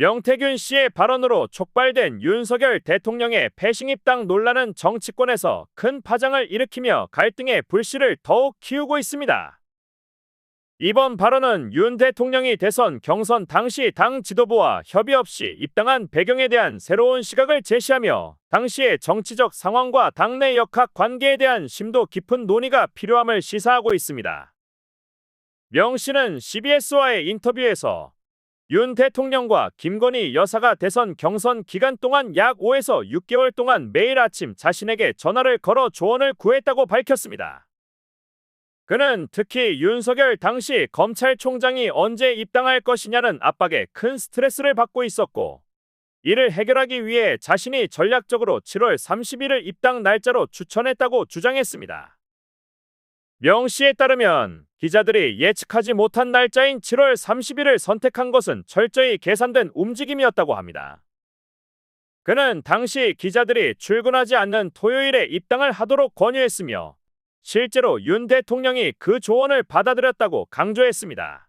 명태균 씨의 발언으로 촉발된 윤석열 대통령의 패싱 입당 논란은 정치권에서 큰 파장을 일으키며 갈등의 불씨를 더욱 키우고 있습니다. 이번 발언은 윤 대통령이 대선 경선 당시 당 지도부와 협의 없이 입당한 배경에 대한 새로운 시각을 제시하며 당시의 정치적 상황과 당내 역학 관계에 대한 심도 깊은 논의가 필요함을 시사하고 있습니다. 명 씨는 CBS와의 인터뷰에서 윤 대통령과 김건희 여사가 대선 경선 기간 동안 약 5에서 6개월 동안 매일 아침 자신에게 전화를 걸어 조언을 구했다고 밝혔습니다. 그는 특히 윤석열 당시 검찰총장이 언제 입당할 것이냐는 압박에 큰 스트레스를 받고 있었고, 이를 해결하기 위해 자신이 전략적으로 7월 30일을 입당 날짜로 추천했다고 주장했습니다. 명 씨에 따르면 기자들이 예측하지 못한 날짜인 7월 30일을 선택한 것은 철저히 계산된 움직임이었다고 합니다. 그는 당시 기자들이 출근하지 않는 토요일에 입당을 하도록 권유했으며 실제로 윤 대통령이 그 조언을 받아들였다고 강조했습니다.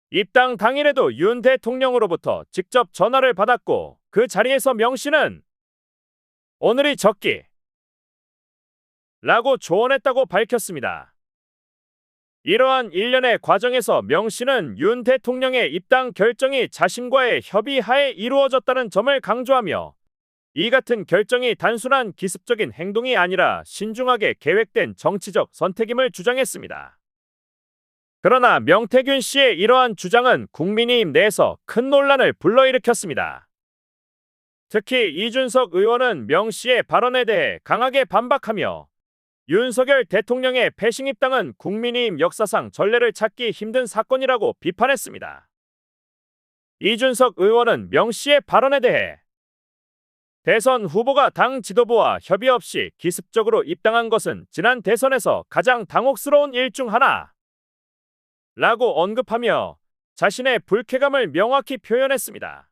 입당 당일에도 윤 대통령으로부터 직접 전화를 받았고 그 자리에서 명 씨는 오늘이 적기 라고 조언했다고 밝혔습니다. 이러한 일련의 과정에서 명 씨는 윤 대통령의 입당 결정이 자신과의 협의하에 이루어졌다는 점을 강조하며 이 같은 결정이 단순한 기습적인 행동이 아니라 신중하게 계획된 정치적 선택임을 주장했습니다. 그러나 명태균 씨의 이러한 주장은 국민의힘 내에서 큰 논란을 불러일으켰습니다. 특히 이준석 의원은 명 씨의 발언에 대해 강하게 반박하며 윤석열 대통령의 패싱 입당은 국민의힘 역사상 전례를 찾기 힘든 사건이라고 비판했습니다. 이준석 의원은 명 씨의 발언에 대해 대선 후보가 당 지도부와 협의 없이 기습적으로 입당한 것은 지난 대선에서 가장 당혹스러운 일 중 하나 라고 언급하며 자신의 불쾌감을 명확히 표현했습니다.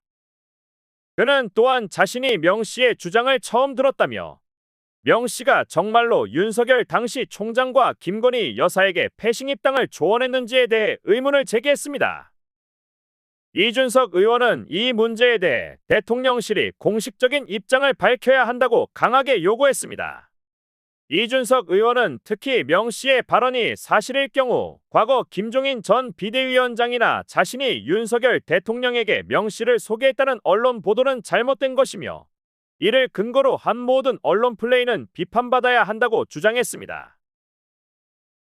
그는 또한 자신이 명 씨의 주장을 처음 들었다며 명 씨가 정말로 윤석열 당시 총장과 김건희 여사에게 패싱 입당을 조언했는지에 대해 의문을 제기했습니다. 이준석 의원은 이 문제에 대해 대통령실이 공식적인 입장을 밝혀야 한다고 강하게 요구했습니다. 이준석 의원은 특히 명 씨의 발언이 사실일 경우 과거 김종인 전 비대위원장이나 자신이 윤석열 대통령에게 명 씨를 소개했다는 언론 보도는 잘못된 것이며 이를 근거로 한 모든 언론 플레이는 비판받아야 한다고 주장했습니다.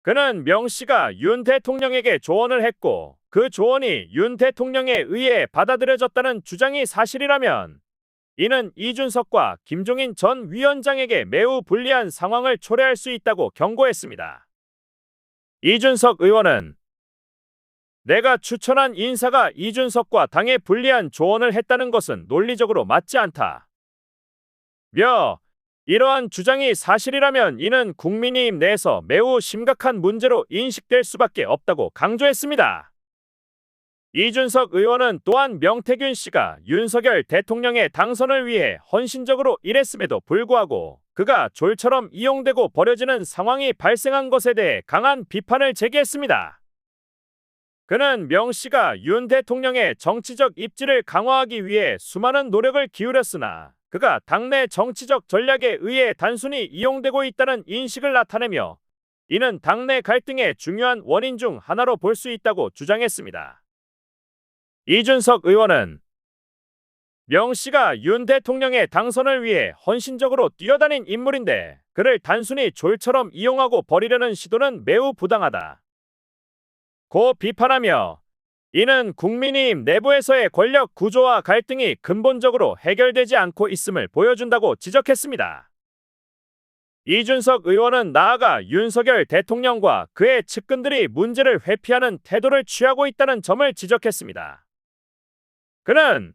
그는 명 씨가 윤 대통령에게 조언을 했고 그 조언이 윤 대통령에 의해 받아들여졌다는 주장이 사실이라면 이는 이준석과 김종인 전 위원장에게 매우 불리한 상황을 초래할 수 있다고 경고했습니다. 이준석 의원은 내가 추천한 인사가 이준석과 당에 불리한 조언을 했다는 것은 논리적으로 맞지 않다. 이러한 주장이 사실이라면 이는 국민의힘 내에서 매우 심각한 문제로 인식될 수밖에 없다고 강조했습니다. 이준석 의원은 또한 명태균 씨가 윤석열 대통령의 당선을 위해 헌신적으로 일했음에도 불구하고 그가 졸처럼 이용되고 버려지는 상황이 발생한 것에 대해 강한 비판을 제기했습니다. 그는 명 씨가 윤 대통령의 정치적 입지를 강화하기 위해 수많은 노력을 기울였으나 그가 당내 정치적 전략에 의해 단순히 이용되고 있다는 인식을 나타내며 이는 당내 갈등의 중요한 원인 중 하나로 볼 수 있다고 주장했습니다. 이준석 의원은 명 씨가 윤 대통령의 당선을 위해 헌신적으로 뛰어다닌 인물인데 그를 단순히 졸처럼 이용하고 버리려는 시도는 매우 부당하다 고 비판하며 이는 국민의힘 내부에서의 권력 구조와 갈등이 근본적으로 해결되지 않고 있음을 보여준다고 지적했습니다. 이준석 의원은 나아가 윤석열 대통령과 그의 측근들이 문제를 회피하는 태도를 취하고 있다는 점을 지적했습니다. 그는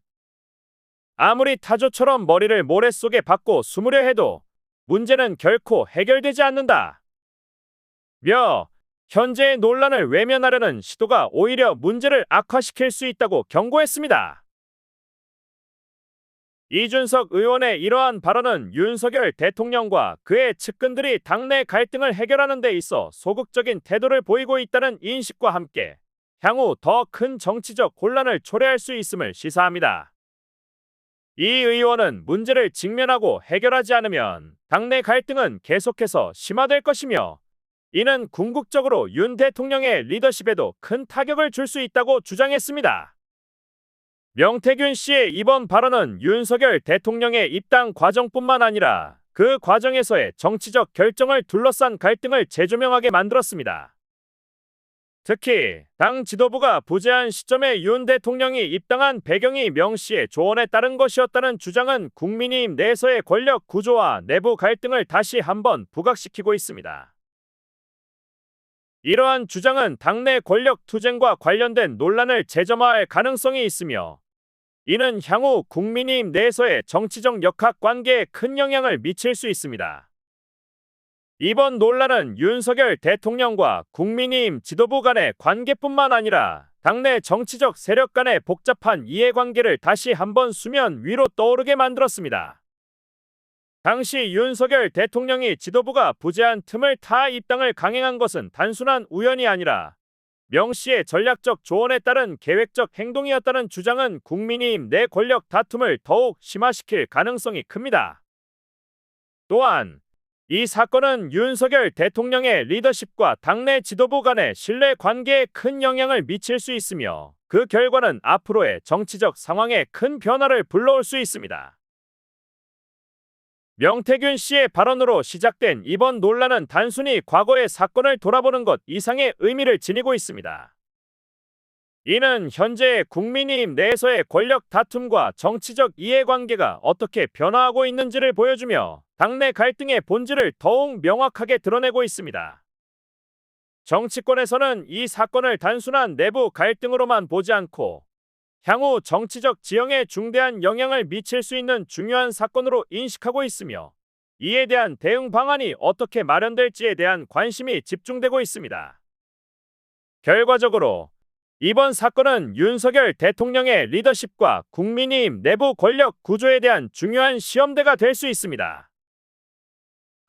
아무리 타조처럼 머리를 모래 속에 박고 숨으려 해도 문제는 결코 해결되지 않는다. 현재의 논란을 외면하려는 시도가 오히려 문제를 악화시킬 수 있다고 경고했습니다. 이준석 의원의 이러한 발언은 윤석열 대통령과 그의 측근들이 당내 갈등을 해결하는 데 있어 소극적인 태도를 보이고 있다는 인식과 함께 향후 더 큰 정치적 혼란을 초래할 수 있음을 시사합니다. 이 의원은 문제를 직면하고 해결하지 않으면 당내 갈등은 계속해서 심화될 것이며, 이는 궁극적으로 윤 대통령의 리더십에도 큰 타격을 줄 수 있다고 주장했습니다. 명태균 씨의 이번 발언은 윤석열 대통령의 입당 과정뿐만 아니라 그 과정에서의 정치적 결정을 둘러싼 갈등을 재조명하게 만들었습니다. 특히 당 지도부가 부재한 시점에 윤 대통령이 입당한 배경이 명 씨의 조언에 따른 것이었다는 주장은 국민의힘 내에서의 권력 구조와 내부 갈등을 다시 한번 부각시키고 있습니다. 이러한 주장은 당내 권력 투쟁과 관련된 논란을 재점화할 가능성이 있으며, 이는 향후 국민의힘 내에서의 정치적 역학관계에 큰 영향을 미칠 수 있습니다. 이번 논란은 윤석열 대통령과 국민의힘 지도부 간의 관계뿐만 아니라 당내 정치적 세력 간의 복잡한 이해관계를 다시 한번 수면 위로 떠오르게 만들었습니다. 당시 윤석열 대통령이 지도부가 부재한 틈을 타 입당을 강행한 것은 단순한 우연이 아니라 명 씨의 전략적 조언에 따른 계획적 행동이었다는 주장은 국민의힘 내 권력 다툼을 더욱 심화시킬 가능성이 큽니다. 또한 이 사건은 윤석열 대통령의 리더십과 당내 지도부 간의 신뢰 관계에 큰 영향을 미칠 수 있으며, 그 결과는 앞으로의 정치적 상황에 큰 변화를 불러올 수 있습니다. 명태균 씨의 발언으로 시작된 이번 논란은 단순히 과거의 사건을 돌아보는 것 이상의 의미를 지니고 있습니다. 이는 현재의 국민의힘 내에서의 권력 다툼과 정치적 이해관계가 어떻게 변화하고 있는지를 보여주며 당내 갈등의 본질을 더욱 명확하게 드러내고 있습니다. 정치권에서는 이 사건을 단순한 내부 갈등으로만 보지 않고 향후 정치적 지형에 중대한 영향을 미칠 수 있는 중요한 사건으로 인식하고 있으며, 이에 대한 대응 방안이 어떻게 마련될지에 대한 관심이 집중되고 있습니다. 결과적으로 이번 사건은 윤석열 대통령의 리더십과 국민의힘 내부 권력 구조에 대한 중요한 시험대가 될 수 있습니다.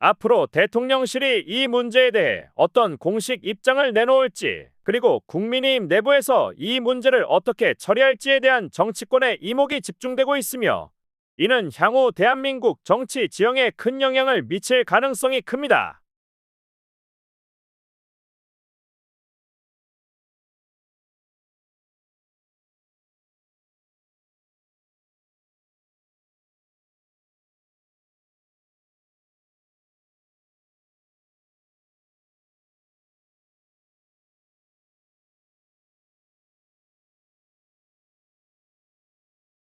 앞으로 대통령실이 이 문제에 대해 어떤 공식 입장을 내놓을지, 그리고 국민의힘 내부에서 이 문제를 어떻게 처리할지에 대한 정치권의 이목이 집중되고 있으며, 이는 향후 대한민국 정치 지형에 큰 영향을 미칠 가능성이 큽니다.